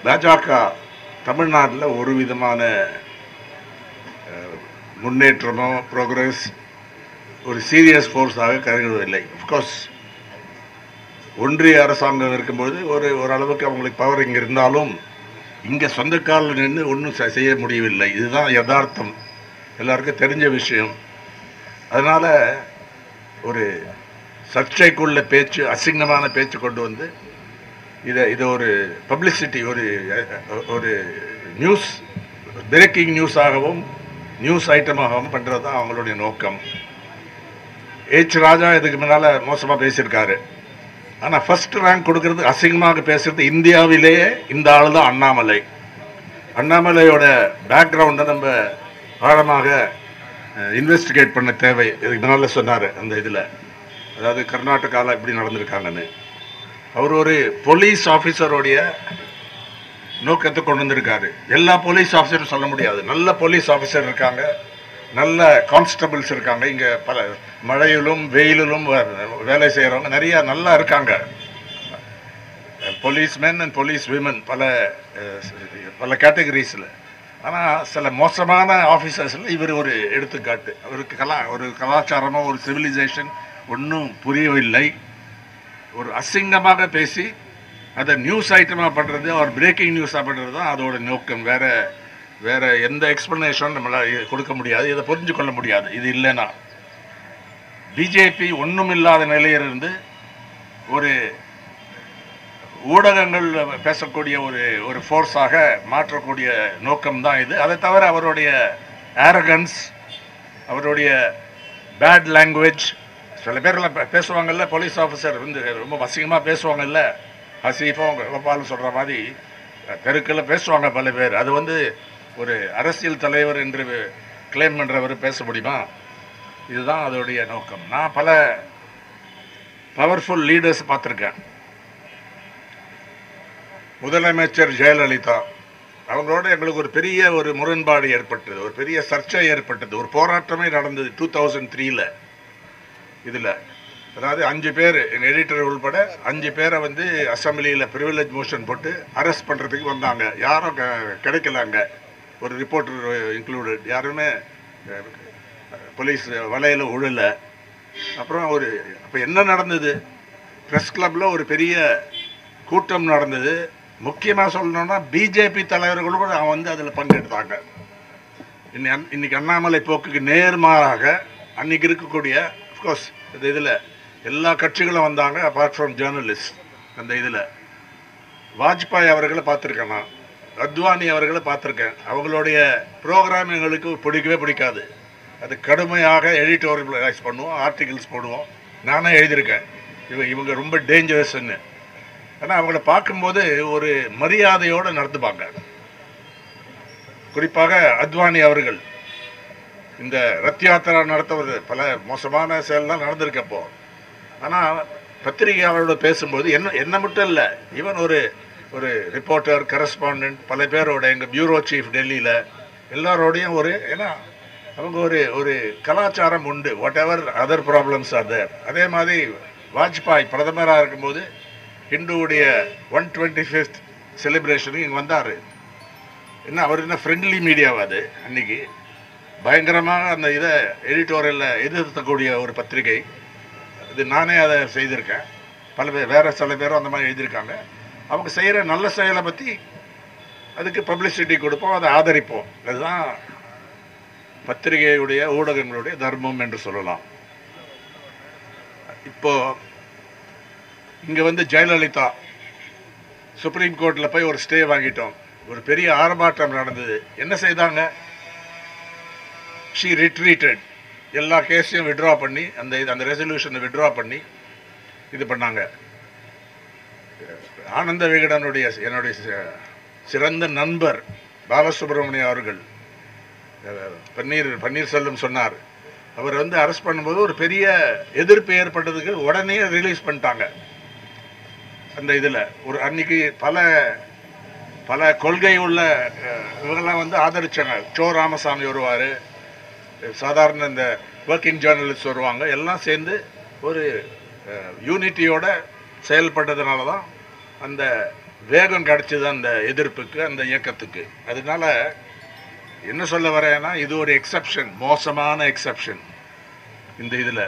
பாஜக தமிழ்நாட்டில் ஒரு விதமான முன்னேற்றமோ ப்ரோக்ரஸ் ஒரு சீரியஸ் ஃபோர்ஸாக கருதுவதில்லை. அஃப்கோர்ஸ் ஒன்றிய அரசாங்கம் இருக்கும்போது ஓரளவுக்கு அவங்களுக்கு பவர் இங்கே இருந்தாலும் இங்கே சொந்த காலில் நின்று ஒன்றும் செய்ய முடியவில்லை. இதுதான் யதார்த்தம், எல்லாருக்கும் தெரிஞ்ச விஷயம். அதனால் ஒரு சர்ச்சைக்குள்ள பேச்சு, அசிங்கமான பேச்சு கொண்டு வந்து இதை ஒரு பப்ளிசிட்டி, ஒரு நியூஸ், பிரேக்கிங் நியூஸாகவும் நியூஸ் ஐட்டமாகவும் பண்ணுறது தான் அவங்களுடைய நோக்கம். H. ராஜா இதுக்கு முன்னால் மோசமாக பேசியிருக்காரு. ஆனால் ஃபர்ஸ்ட் ரேங்க் கொடுக்கறது, அசிங்கமாக பேசுறது இந்தியாவிலேயே இந்த ஆள் தான் அண்ணாமலை. அண்ணாமலையோட பேக்ரவுண்டை நம்ம ஆழமாக இன்வெஸ்டிகேட் பண்ண தேவை. இதுக்கு முன்னால் சொன்னார் அந்த இதில், அதாவது கர்நாடகாவில் எப்படி நடந்திருக்காங்கன்னு. அவர் ஒரு போலீஸ் ஆஃபீஸருடைய நோக்கத்தை கொண்டு வந்திருக்காரு. எல்லா போலீஸ் ஆஃபீஸரும் சொல்ல முடியாது, நல்ல போலீஸ் ஆஃபீஸர் இருக்காங்க, நல்ல கான்ஸ்டபிள்ஸ் இருக்காங்க. இங்கே பல மழையிலும் வெயிலிலும் வேலை செய்கிறவங்க நிறையா நல்லா இருக்காங்க, போலீஸ்மென் அண்ட் போலீஸ் விமன், பல கேட்டகரிஸில். ஆனால் சில மோசமான ஆஃபீஸர்ஸில் இவர் ஒரு எடுத்துக்காட்டு. அவருக்கு ஒரு கலாச்சாரமோ ஒரு சிவிலைசேஷன் ஒன்றும் புரியவில்லை. ஒரு அசிங்கமாக பேசி அதை நியூஸ் ஐட்டமாக பண்ணுறது, அவர் பிரேக்கிங் நியூஸாக பண்ணுறது தான் அதோட நோக்கம். வேறு எந்த எக்ஸ்ப்ளனேஷன் நம்மளால் கொடுக்க முடியாது, இதை புரிஞ்சு கொள்ள முடியாது. இது இல்லைன்னா பிஜேபி ஒன்றும் இல்லாத நிலையிலிருந்து ஒரு ஊடகங்கள் பேசக்கூடிய ஒரு ஃபோர்ஸாக மாற்றக்கூடிய நோக்கம்தான் இது. அதை தவிர அவருடைய ஆரகன்ஸ், அவருடைய பேட் லாங்குவேஜ், சில பேர்லாம் பேசுவாங்கல்ல, போலீஸ் ஆஃபீஸர் வந்து ரொம்ப அசிங்கமாக பேசுவாங்கல்ல, ஹசீஃபும் கோபாலும் சொல்கிற மாதிரி தெருக்கில் பேசுவாங்க பல பேர். அது வந்து ஒரு அரசியல் தலைவர் என்று கிளைம் பண்ணுறவர் பேச முடியுமா? இதுதான் அதோடைய நோக்கம். நான் பல பவர்ஃபுல் லீடர்ஸ் பார்த்துருக்கேன். முதலமைச்சர் ஜெயலலிதா அவங்களோட எங்களுக்கு ஒரு பெரிய முரண்பாடு ஏற்பட்டது, ஒரு பெரிய சர்ச்சை ஏற்பட்டது, ஒரு போராட்டமே நடந்தது 2003. இதில் அதாவது 5 பேர், எங்கள் எடிட்டர் உள்பட 5 பேரை வந்து அசம்பிளியில் ப்ரிவிலேஜ் மோஷன் போட்டு அரெஸ்ட் பண்ணுறதுக்கு வந்தாங்க. யாரும் கிடைக்கலாங்க, ஒரு ரிப்போர்ட்டர் இன்க்ளூடட், யாருமே போலீஸ் வலையில் உழலை. அப்புறம் அப்போ என்ன நடந்தது? ப்ரெஸ் கிளப்பில் ஒரு பெரிய கூட்டம் நடந்தது. முக்கியமாக சொல்லணும்னா பிஜேபி தலைவர்களும் கூட வந்து அதில் பங்கெடுத்தாங்க. இன்னைக்கு அண்ணாமலை போக்குக்கு நேர்மாறாக அன்றைக்கி இருக்கக்கூடிய, அஃப்கோர்ஸ் இந்த இதில் எல்லா கட்சிகளும் வந்தாங்க, அப்பார்ட் ஃப்ரம் ஜேர்னலிஸ்ட். அந்த இதில் வாஜ்பாய் அவர்களை பார்த்துருக்கேன், நான் அத்வானி அவர்களை பார்த்துருக்கேன். அவங்களுடைய ப்ரோக்ராம் எங்களுக்கு பிடிக்கவே பிடிக்காது. அது கடுமையாக எடிட்டோரியலைஸ் பண்ணுவோம், ஆர்டிகிள்ஸ் போடுவோம். நானே எழுதியிருக்கேன் இவங்க ரொம்ப டேஞ்சரஸ்ன்னு. ஆனால் அவங்கள பார்க்கும்போது ஒரு மரியாதையோடு நடத்துப்பாங்க. குறிப்பாக அத்வானி அவர்கள் இந்த ரத் யாத்திரா நடத்துவது பல மோசமான செயல்லாம் நடந்திருக்கப்போ. ஆனால் பத்திரிகையாளரோட பேசும்போது என்ன மட்டும் இல்லை, ஈவன் ஒரு ரிப்போர்ட்டர், கரஸ்பாண்டன்ட், பல பேரோட, எங்கள் பியூரோ சீஃப் டெல்லியில் எல்லாரோடையும் ஏன்னா அவங்க ஒரு கலாச்சாரம் உண்டு, whatever other problems are there. அதே மாதிரி வாஜ்பாய் பிரதமராக இருக்கும்போது ஹிந்துவுடைய 125th செலிப்ரேஷனுக்கு இங்கே வந்தார். அவர் என்ன ஃப்ரெண்ட்லி மீடியாவாது அன்றைக்கி பயங்கரமாக அந்த இதை எடிட்டோரியலில் எதிர்த்தக்கூடிய ஒரு பத்திரிகை. இது நானே அதை செய்திருக்கேன், பல பேர் வேறு சில பேரும் அந்த மாதிரி எழுதியிருக்காங்க. அவங்க செய்கிற நல்ல செயலை பற்றி அதுக்கு பப்ளிசிட்டி கொடுப்போம், அதை ஆதரிப்போம். அதுதான் பத்திரிகையுடைய ஊடகங்களுடைய தர்மம் என்று சொல்லலாம். இப்போது இங்கே வந்து ஜெயலலிதா சுப்ரீம் கோர்ட்டில் போய் ஒரு ஸ்டே வாங்கிட்டோம். ஒரு பெரிய ஆர்ப்பாட்டம் நடந்தது. என்ன செய்தாங்க? ஷீ ரிட்ரீட்டட், எல்லா கேஸையும் விட்ரா பண்ணி அந்த ரெசல்யூஷனை விட்ரா பண்ணி இது பண்ணாங்க. ஆனந்த விகடனுடைய என்னுடைய சிறந்த நண்பர் பாலசுப்ரமணியம் அவர்கள், பன்னீர்செல்வம் சொன்னார், அவர் வந்து அரெஸ்ட் பண்ணும்போது ஒரு பெரிய எதிர்ப்பு ஏற்பட்டதுக்கு உடனே ரிலீஸ் பண்ணிட்டாங்க. அந்த இதில் அன்னைக்கு பல கொள்கை உள்ள இவங்கெல்லாம் வந்து ஆதரிச்சாங்க. சோ ராமசாமி வருவார், சாதாரண இந்த ஒர்க்கிங் ஜேர்னலிஸ்ட் வருவாங்க, எல்லாம் சேர்ந்து ஒரு யூனிட்டியோட செயல்பட்டதுனால தான் அந்த வேகம் கிடைச்சது அந்த எதிர்ப்புக்கு, அந்த இயக்கத்துக்கு. அதனால என்ன சொல்ல வரேன்னா, இது ஒரு எக்ஸப்ஷன், மோசமான எக்ஸப்ஷன். இந்த இதில்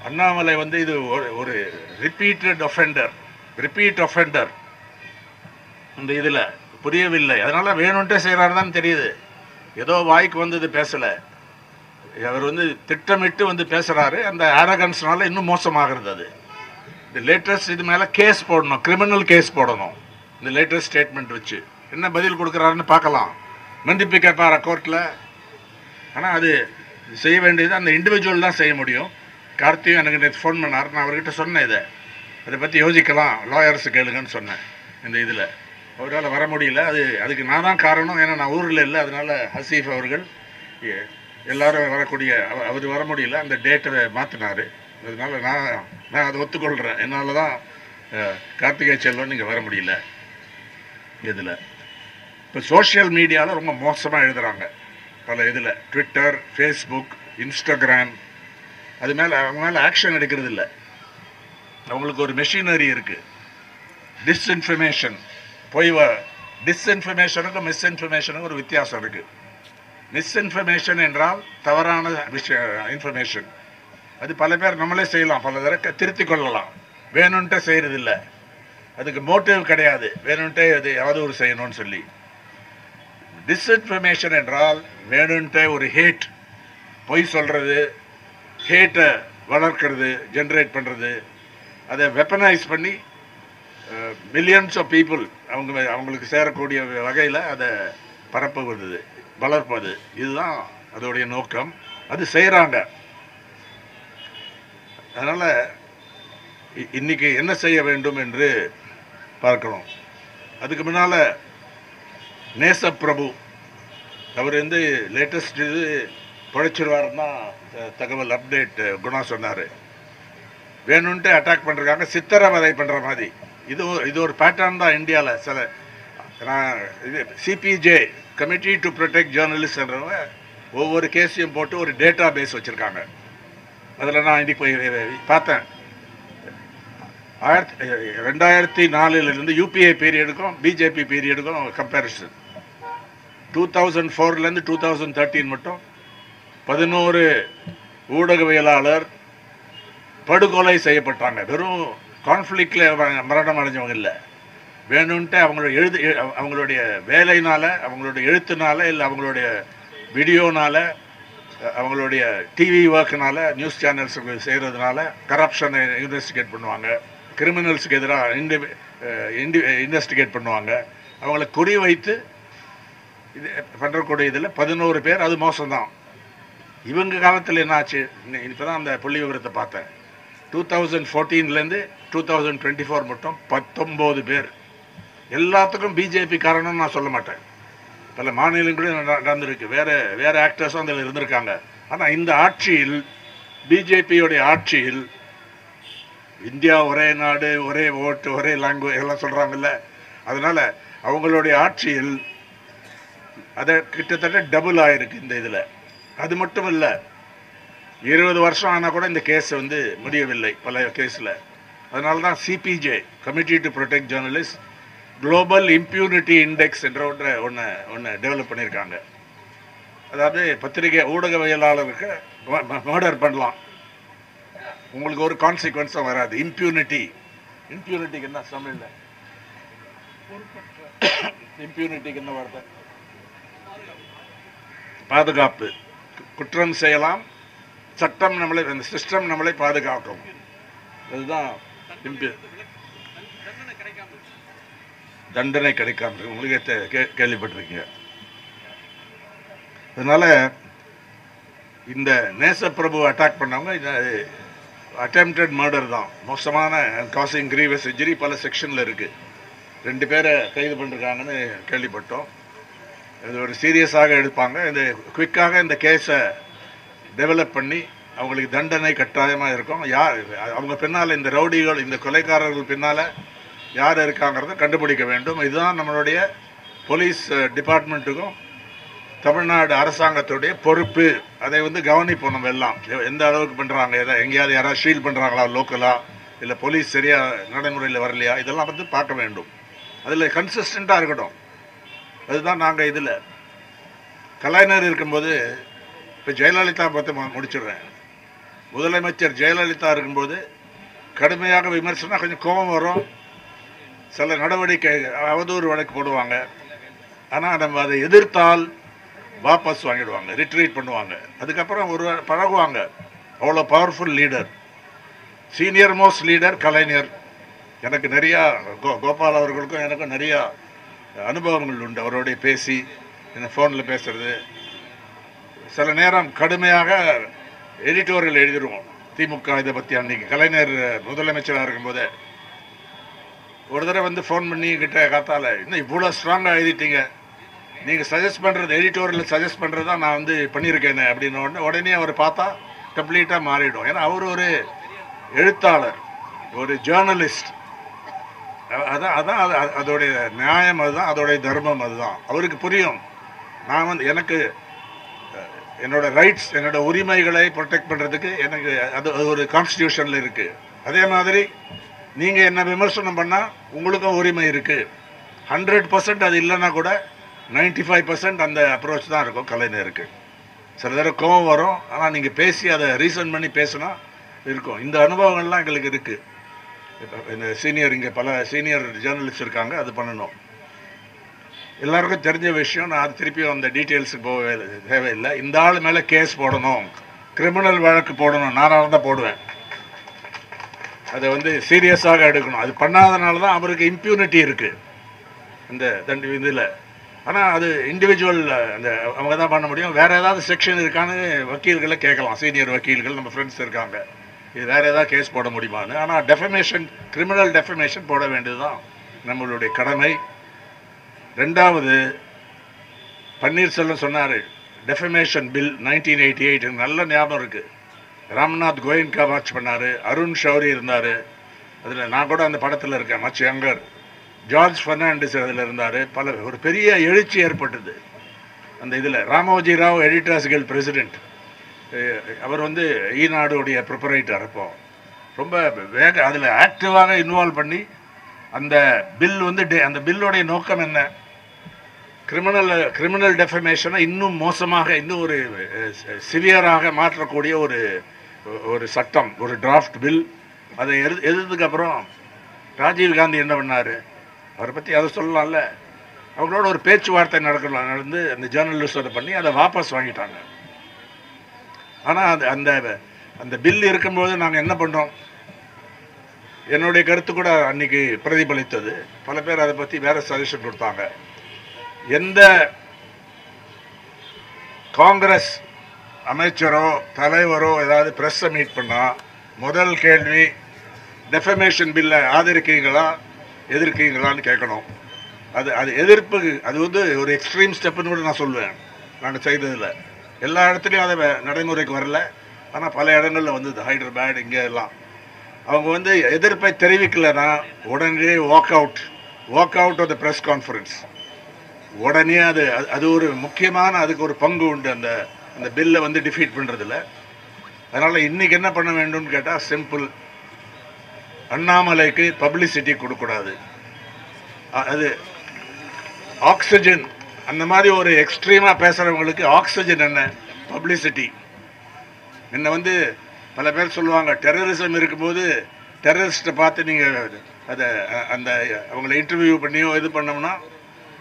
அண்ணாமலை வந்து இது ஒரு ரிப்பீட் ஒஃபெண்டர் இந்த இதில் புரியவில்லை. அதனால வேணும்ட்டே செய்கிறாரு தான் தெரியுது. ஏதோ வாய்க்கு வந்தது பேசலை, அவர் வந்து திட்டமிட்டு வந்து பேசுகிறாரு. அந்த அரகன்ஸ்னால இன்னும் மோசமாகிறது. அது இந்த லேட்டஸ்ட் இது மேலே கேஸ் போடணும், கிரிமினல் கேஸ் போடணும். இந்த லேட்டஸ்ட் ஸ்டேட்மெண்ட் வச்சு என்ன பதில் கொடுக்குறாருன்னு பார்க்கலாம். மன்னிப்பு கேட்பாரா கோர்ட்டில்? ஆனால் அது செய்ய வேண்டியது அந்த இண்டிவிஜுவல் தான் செய்ய முடியும். கார்த்தியும் எனக்கு நேற்று ஃபோன் பண்ணார். நான் அவர்கிட்ட சொன்னேன், அதை பற்றி யோசிக்கலாம், லாயர்ஸு கேளுங்கன்னு சொன்னேன். இந்த இதில் அவரால் வர முடியல. அதுக்கு நான் தான் காரணம். ஏன்னா நான் ஊரில் இல்லை. அதனால் ஹசீஃப் அவர்கள் எல்லாரும் வரக்கூடிய அவர் வர முடியல. அந்த டேட்டை மாற்றினார். அதனால் நான் அதை ஒத்துக்கொள்கிறேன். என்னால் தான் கார்த்திகை செல்வன் இங்கே வர முடியல. இதில் இப்போ சோஷியல் மீடியாவில் ரொம்ப மோசமாக எழுதுகிறாங்க. பல இதில் ட்விட்டர், ஃபேஸ்புக், இன்ஸ்டாகிராம், அது மேலே அவங்க மேலே ஆக்ஷன் எடுக்கிறது இல்லை. அவங்களுக்கு ஒரு மெஷினரி இருக்குது. டிஸ்இன்ஃபர்மேஷன் டிஸ்இன்ஃபர்மேஷனுக்கும் மிஸ்இன்ஃபர்மேஷனுக்கும் ஒரு வித்தியாசம் இருக்குது. மிஸ்இன்ஃபர்மேஷன் என்றால் தவறான இன்ஃபர்மேஷன். அது பல பேர் நம்மளே செய்யலாம், பல தடவை திருத்திக் கொள்ளலாம். வேணும்ன்ட்டு செய்கிறதில்ல, அதுக்கு மோட்டிவ் கிடையாது, வேணும்ன்ட்டே அது அவதூறு செய்யணும்னு சொல்லி. டிஸ்இன்ஃபர்மேஷன் என்றால் வேணும்ன்ட்டே ஒரு ஹேட், பொய் சொல்கிறது, ஹேட்டை வளர்க்கிறது, ஜென்ரேட் பண்ணுறது, அதை வெப்பனைஸ் பண்ணி மில்லியன்ஸ் ஆஃப் பீப்புள் அவங்களுக்கு சேரக்கூடிய வகையில் அதை பரப்புவது, வளர்ப்பது. இதுதான் அதோடைய நோக்கம். அது செய்கிறாங்க. அதனால் இன்றைக்கி என்ன செய்ய வேண்டும் என்று பார்க்கணும். அதுக்கு முன்னால் நேசப்பிரபு அவர் வந்து லேட்டஸ்ட் இது பழைச்சிருவாருன்னா தகவல் அப்டேட் குணா சொன்னார். வேணும்ன்ட்டு அட்டாக் பண்ணுறாங்க, சித்திரவதை பண்ணுற மாதிரி. இது ஒரு பேட்டர்ன் தான் இந்தியாவில். சில இது சிபிஜே, கமிட்டி டு ப்ரொடெக்ட் ஜேர்னலிஸ்ட்ன்றவங்க ஒவ்வொரு கேஸையும் போட்டு ஒரு டேட்டா பேஸ் வச்சுருக்காங்க. அதில் நான் இன்னைக்கு போய் பார்த்தேன். 2004 யூபிஏ பீரியடுக்கும் பிஜேபி பீரியடுக்கும் கம்பேரிசன். 2004 2013 மட்டும் 11 ஊடகவியலாளர் படுகொலை செய்யப்பட்டாங்க. வெறும் கான்ஃப்ளிக்டில் மரணம் அடைஞ்சவங்க இல்லை, வேணும்ன்ட்டு அவங்களுடைய வேலையினால், அவங்களுடைய எழுத்துனால, இல்லை அவங்களுடைய வீடியோனால, அவங்களுடைய டிவி ஒர்க்குனால, நியூஸ் சேனல்ஸுக்கு செய்கிறதுனால கரப்ஷனை இன்வெஸ்டிகேட் பண்ணுவாங்க, கிரிமினல்ஸுக்கு எதிராக இன்வெஸ்டிகேட் பண்ணுவாங்க, அவங்கள குறி வைத்து இது பண்ணுறக்கூடிய இதில் 11 பேர். அது மோசம்தான். இவங்க காலத்தில் என்னாச்சு? இப்போ தான் அந்த புள்ளி விவரத்தை பார்த்தேன். 2014 2024 மட்டும் 19 பேர். எல்லாத்துக்கும் பிஜேபி காரணம்னு நான் சொல்ல மாட்டேன். பல மாநிலங்களும் நடந்திருக்கு, வேறு ஆக்டர்ஸும் அதில் இருந்திருக்காங்க. ஆனால் இந்த ஆட்சியில், பிஜேபியோடைய ஆட்சியில், இந்தியா ஒரே நாடு, ஒரே ஓட்டு, ஒரே லாங்குவேஜ் எல்லாம் சொல்கிறாங்கல்ல, அதனால் அவங்களுடைய ஆட்சியில் அதை கிட்டத்தட்ட டபுள் ஆகிருக்கு இந்த இதில். அது மட்டும் இல்லை, 20 வருஷம் ஆனால் கூட இந்த கேஸ் வந்து முடியவில்லை பல கேஸில். அதனால தான் CBJ, committee to protect journalist, global impunity index என்ற ஒன்று டெவலப் பண்ணியிருக்காங்க. அதாவது பத்திரிகை ஊடகவியலாளருக்கு மர்டர் பண்ணலாம், உங்களுக்கு ஒரு கான்சிக்வன்ஸும் வராது. இம்ப்யூனிட்டிக்கு என்ன தமிழ்ல? இம்ப்யூனிட்டிக்கு என்ன வார்த்தை? பாதுகாப்பு. குற்றம் செய்யலாம், சட்டம் நம்மளை, அந்த சிஸ்டம் நம்மளை பாதுகாக்கும். அதுதான் தண்டனை கிடைக்காம உங்களுக்கு கேள்விப்பட்டிருக்கீங்க. அதனால இந்த நேசப்பிரபு அட்டாக் பண்ணவங்க இது அட்டெம்ப்டட் மர்டர் தான். மோசமான காசிங் கிரீவஸ் இன்ஜுரி பல செக்ஷனில் இருக்குது. 2 பேரை கைது பண்ணிருக்காங்கன்னு கேள்விப்பட்டோம். இது ஒரு சீரியஸாக எடுப்பாங்க. இது குவிக்காக இந்த கேஸை டெவலப் பண்ணி அவங்களுக்கு தண்டனை கட்டாயமாக இருக்கும். யார் அவங்க பின்னால், இந்த ரவுடிகள், இந்த கொலைக்காரர்கள் பின்னால் யார் இருக்காங்கிறத கண்டுபிடிக்க வேண்டும். இதுதான் நம்மளுடைய போலீஸ் டிபார்ட்மெண்ட்டுக்கும் தமிழ்நாடு அரசாங்கத்துடைய பொறுப்பு. அதை வந்து கவனிப்போம் நம்ம எல்லாம். எந்த அளவுக்கு பண்ணுறாங்க, எங்கேயாவது யாராவது ஷீல் பண்ணுறாங்களா லோக்கலாக, இல்லை போலீஸ் சரியாக நடைமுறையில் வரலையா, இதெல்லாம் வந்து பார்க்க வேண்டும். அதில் கன்சிஸ்டண்ட்டாக இருக்கட்டும். அதுதான் நாங்கள் இதில் கலைஞர் இருக்கும்போது, இப்போ ஜெயலலிதா பற்றி முடிச்சிடுறேன். முதலமைச்சர் ஜெயலலிதா இருக்கும்போது கடுமையாக விமர்சனம், கொஞ்சம் கோபம் வரும், சில நடவடிக்கை அவதூறு வழக்கு போடுவாங்க. ஆனால் நம்ம அதை எதிர்த்தால் வாபஸ் வாங்கிடுவாங்க, ரிட்ரீட் பண்ணுவாங்க. அதுக்கப்புறம் ஒரு பழகுவாங்க. அவ்வளோ powerful leader, senior most leader Kalaignar. எனக்கு நிறையா கோபால் அவர்களுக்கும் எனக்கும் நிறையா அனுபவங்கள் உண்டு. அவரோடைய பேசி, என்ன ஃபோனில் பேசுறது, சில நேரம் கடுமையாக எடிட்டோரியல் எழுதிடுவோம் திமுக இதை பற்றி. அன்றைக்கி கலைஞர் முதலமைச்சராக இருக்கும்போதே ஒரு தடவை வந்து ஃபோன் பண்ணி கிட்ட காத்தால, இன்னும் இவ்வளோ ஸ்ட்ராங்காக எழுதிட்டீங்க, நீங்கள் சஜஸ்ட் பண்ணுறது எடிட்டோரியல் சஜஸ்ட் பண்ணுறது தான் நான் வந்து பண்ணியிருக்கேனே அப்படின்னு உடனே அவர் பார்த்தா கம்ப்ளீட்டாக மாறிடும். ஏன்னா அவர் ஒரு எழுத்தாளர், ஒரு ஜேர்னலிஸ்ட். அதான் அதோடைய நியாயம், அதுதான் அதோடைய தர்மம், அதுதான் அவருக்கு புரியும். நான் வந்து எனக்கு என்னோட ரைட்ஸ், என்னோட உரிமைகளை ப்ரொடெக்ட் பண்ணுறதுக்கு எனக்கு அது ஒரு கான்ஸ்டியூஷனில் இருக்குது. அதே மாதிரி நீங்கள் என்ன விமர்சனம் பண்ணால் உங்களுக்கும் உரிமை இருக்குது. 100% அது இல்லைன்னா கூட 95% அந்த அப்ரோச் தான் இருக்கும் கலைஞருக்கு. சில தடவை கோவம் வரும், ஆனால் நீங்கள் பேசி அதை ரீசன் பண்ணி பேசினா இருக்கும். இந்த அனுபவங்கள்லாம் எங்களுக்கு இருக்குது. இப்போ இந்த சீனியர், இங்கே பல சீனியர் ஜேர்னலிஸ்ட் இருக்காங்க, அது பண்ணணும். எல்லாருக்கும் தெரிஞ்ச விஷயம், நான் அது திருப்பியும் அந்த டீட்டெயில்ஸுக்கு போகவே தேவையில்லை. இந்த ஆள் மேலே கேஸ் போடணும், கிரிமினல் வழக்கு போடணும், நானாக தான் போடுவேன். அதை வந்து சீரியஸாக எடுக்கணும். அது பண்ணாதனால தான் அவருக்கு இம்ப்யூனிட்டி இருக்குது இந்த இதில். ஆனால் அது இண்டிவிஜுவல், அந்த அவங்க தான் பண்ண முடியும். வேறு ஏதாவது செக்ஷன் இருக்கான்னு வக்கீல்களை கேட்கலாம், சீனியர் வக்கீல்கள் நம்ம ஃப்ரெண்ட்ஸ் இருக்காங்க, இது வேறு ஏதாவது கேஸ் போட முடியுமான்னு. ஆனால் டெஃபமேஷன், கிரிமினல் டெஃபமேஷன் போட வேண்டியது தான் நம்மளுடைய கடமை. ரெண்டாவது, பன்னீர்செல்வம் சொன்னார் டெஃபமேஷன் பில் 1988, நல்ல ஞாபகம் இருக்குது. ராம்நாத் கோயன்கா வாட்ச் பண்ணார், அருண் ஷௌரி இருந்தார் அதில், நான் கூட அந்த படத்தில் இருக்கேன், மச் யங்கர். ஜார்ஜ் ஃபெர்னாண்டஸ் அதில் இருந்தார். ஒரு பெரிய எழுச்சி ஏற்பட்டது அந்த இதில். Ramoji Rao editors guild president, அவர் வந்து ஈநாடுடைய ப்ரிப்பரேட்டர். அப்போ ரொம்ப அதில் ஆக்டிவாக இன்வால்வ் பண்ணி அந்த பில் வந்து அந்த பில்லுடைய நோக்கம் என்ன, கிரிமினல் டெஃபமேஷனை இன்னும் மோசமாக, இன்னும் ஒரு சிவியராக மாற்றக்கூடிய ஒரு சட்டம், ஒரு டிராஃப்ட் பில். அதை எதிர்த்ததுக்கு அப்புறம் ராஜீவ் காந்தி என்ன பண்ணார், அவரை பற்றி அதை சொல்லலாம்ல, அவங்களோட ஒரு பேச்சுவார்த்தை நடந்து அந்த ஜேர்னலிஸ்டோட பண்ணி அதை வாபஸ் வாங்கிட்டாங்க. ஆனால் அந்த பில் இருக்கும்போது நாங்கள் என்ன பண்ணோம், என்னுடைய கருத்து கூட அன்னைக்கு பிரதிபலித்தது. பல பேர் அதை பற்றி வேற சஜஷன் கொடுத்தாங்க. எந்த காங்கிரஸ் அமைச்சரோ தலைவரோ ஏதாவது ப்ரெஸ்ஸை மீட் பண்ணால் முதல் கேள்வி, டெஃபமேஷன் பில்லை ஆதரிக்கிறீங்களா எதிர்க்கிறீங்களான்னு கேட்கணும். அது எதிர்ப்பு, அது வந்து ஒரு எக்ஸ்ட்ரீம் ஸ்டெப்புன்னு கூட நான் சொல்லுவேன். நாங்கள் செய்ததில்லை, எல்லா இடத்துலையும் அதை நடைமுறைக்கு வரல. ஆனால் பல இடங்களில் வந்து ஹைதராபாத் இங்கே எல்லாம் அவங்க வந்து எதிர்ப்பை தெரிவிக்கலைன்னா உடனே walk out of the press conference. உடனே அது ஒரு முக்கியமான, அதுக்கு ஒரு பங்கு உண்டு அந்த பில்லை வந்து டிஃபீட் பண்ணுறதில்ல. அதனால் இன்றைக்கி என்ன பண்ண வேண்டும்னு கேட்டால் சிம்பிள், அண்ணாமலைக்கு பப்ளிசிட்டி கொடுக்கூடாது. அது ஆக்சிஜன், அந்த மாதிரி ஒரு எக்ஸ்ட்ரீமாக பேசுகிறவங்களுக்கு ஆக்சிஜன் என்ன, பப்ளிசிட்டி. என்ன வந்து பல பேர் சொல்லுவாங்க, டெரரிசம் இருக்கும்போது டெரரிஸ்ட்டை பார்த்து நீங்கள் அதை அவங்கள இன்டர்வியூ பண்ணியோ இது பண்ணோம்னா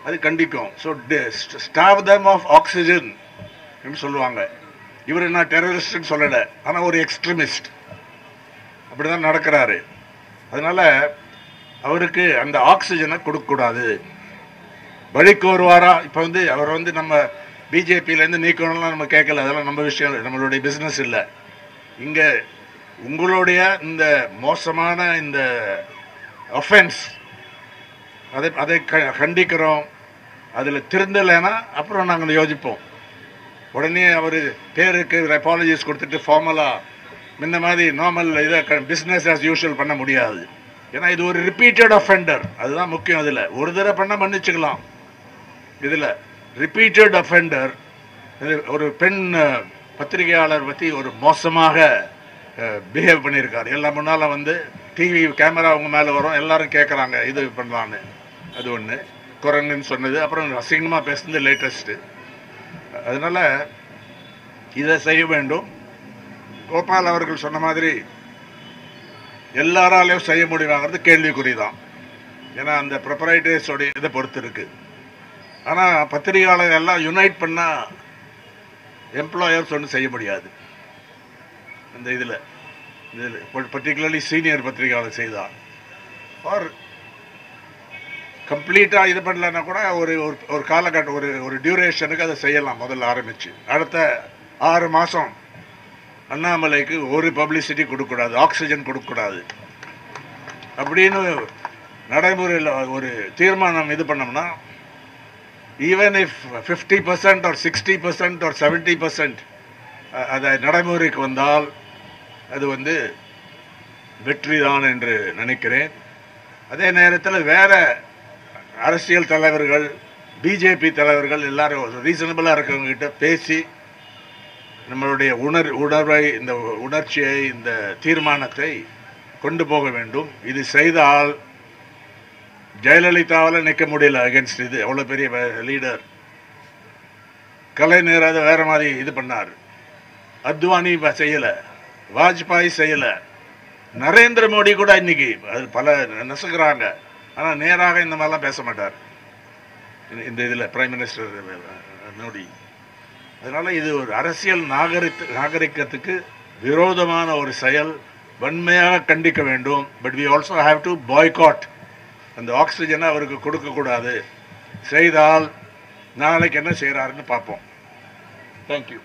அது கண்டிக்கும். So stop them of oxygen சொல்லுவாங்க. இவர் என்ன டெரரிஸ்ட்னு சொல்லலை, ஆனால் ஒரு எக்ஸ்ட்ரீமிஸ்ட், அப்படி தான் நடக்கிறாரு. அதனால் அவருக்கு அந்த ஆக்சிஜனை கொடுக்கக்கூடாது. வழிக்கு வருவாரா, இப்போ வந்து அவர் வந்து நம்ம பிஜேபியிலேருந்து நீக்கணும்லாம் நம்ம கேட்கல, அதெல்லாம் நம்ம விஷயம், நம்மளுடைய பிஸ்னஸ் இல்லை. இங்கே உங்களுடைய இந்த மோசமான இந்த அஃபென்ஸ், அதை கண்டிக்கிறோம். அதில் திருந்தலைன்னா அப்புறம் நாங்கள் யோசிப்போம். உடனே அவர் பேருக்கு அப்பாலஜிஸ் கொடுத்துட்டு ஃபார்மலாக முன்ன மாதிரி நார்மல் இதை பிஸ்னஸ் ஆஸ் யூஷுவல் பண்ண முடியாது. ஏன்னா இது ஒரு ரிப்பீட்டட் அஃபெண்டர், அதுதான் முக்கியம். இதில் ஒரு தடவை பண்ணால் மன்னிச்சுக்கலாம். இதில் ரிப்பீட்டட் அஃபெண்டர், ஒரு பெண் பத்திரிகையாளர் பற்றி ஒரு மோசமாக பிஹேவ் பண்ணியிருக்காரு. எல்லாம் முன்னால் வந்து டிவி கேமரா அவங்க மேலே வரும், எல்லாரும் கேட்குறாங்க இது பண்ணலான்னு. அது ஒன்று. குரங்குன்னு சொன்னது, அப்புறம் அசிங்கமாக பேசுனது லேட்டஸ்ட்டு. அதனால் இதை செய்ய வேண்டும். கோபால் அவர்கள் சொன்ன மாதிரி எல்லாராலையும் செய்ய முடியுமாங்கிறது கேள்விக்குறி தான். ஏன்னா அந்த ப்ரொப்ரைட்டர்ஸோடைய இதை பொறுத்து இருக்குது. ஆனால் பத்திரிகையாளர் எல்லாம் யுனைட் பண்ணால் எம்ப்ளாயர்ஸ் ஒன்றும் செய்ய முடியாது. இந்த இதில் பர்டிகுலர்லி சீனியர் பத்திரிகையாளர் செய்தால் ஆர் கம்ப்ளீட்டாக இது பண்ணலன்னா கூட ஒரு காலகட்டம் ஒரு டியூரேஷனுக்கு அதை செய்யலாம். முதல்ல ஆரம்பித்து அடுத்த 6 மாதம் அண்ணாமலைக்கு ஒரு பப்ளிசிட்டி கொடுக்கக்கூடாது, ஆக்சிஜன் கொடுக்கக்கூடாது அப்படின்னு நடைமுறையில் ஒரு தீர்மானம் இது பண்ணோம்னா, ஈவன் இஃப் 50% or 60% or 70% அதை நடைமுறைக்கு வந்தால் அது வெற்றி தான் என்று நினைக்கிறேன். அதே நேரத்தில் வேற அரசியல் தலைவர்கள், பிஜேபி தலைவர்கள் எல்லாரும் ரீசனபிளாக இருக்கிறவங்ககிட்ட பேசி நம்மளுடைய உணர்வை, இந்த உணர்ச்சியை, இந்த தீர்மானத்தை கொண்டு போக வேண்டும். இது செய்தால் ஜெயலலிதாவால் நிற்க முடியல அகேன்ஸ்ட் இது, அவ்வளோ பெரிய லீடர். கலைஞர் அதை வேற மாதிரி இது பண்ணார். அத்வானி செய்யலை, வாஜ்பாய் செய்யலை, நரேந்திர மோடி கூட இன்னைக்கு அது பல நசுக்கிறாங்க. ஆனால் நேராக இந்த மாதிரிலாம் பேச மாட்டார் இந்த இதில் பிரைம் மினிஸ்டர் மோடி. அதனால் இது ஒரு அரசியல் நாகரிகத்துக்கு விரோதமான ஒரு செயல், வன்மையாக கண்டிக்க வேண்டும். But we also have to boycott. அந்த ஆக்சிஜனை அவருக்கு கொடுக்கக்கூடாது. செய்தால் நாளைக்கு என்ன செய்கிறாருன்னு பார்ப்போம். தேங்க்யூ.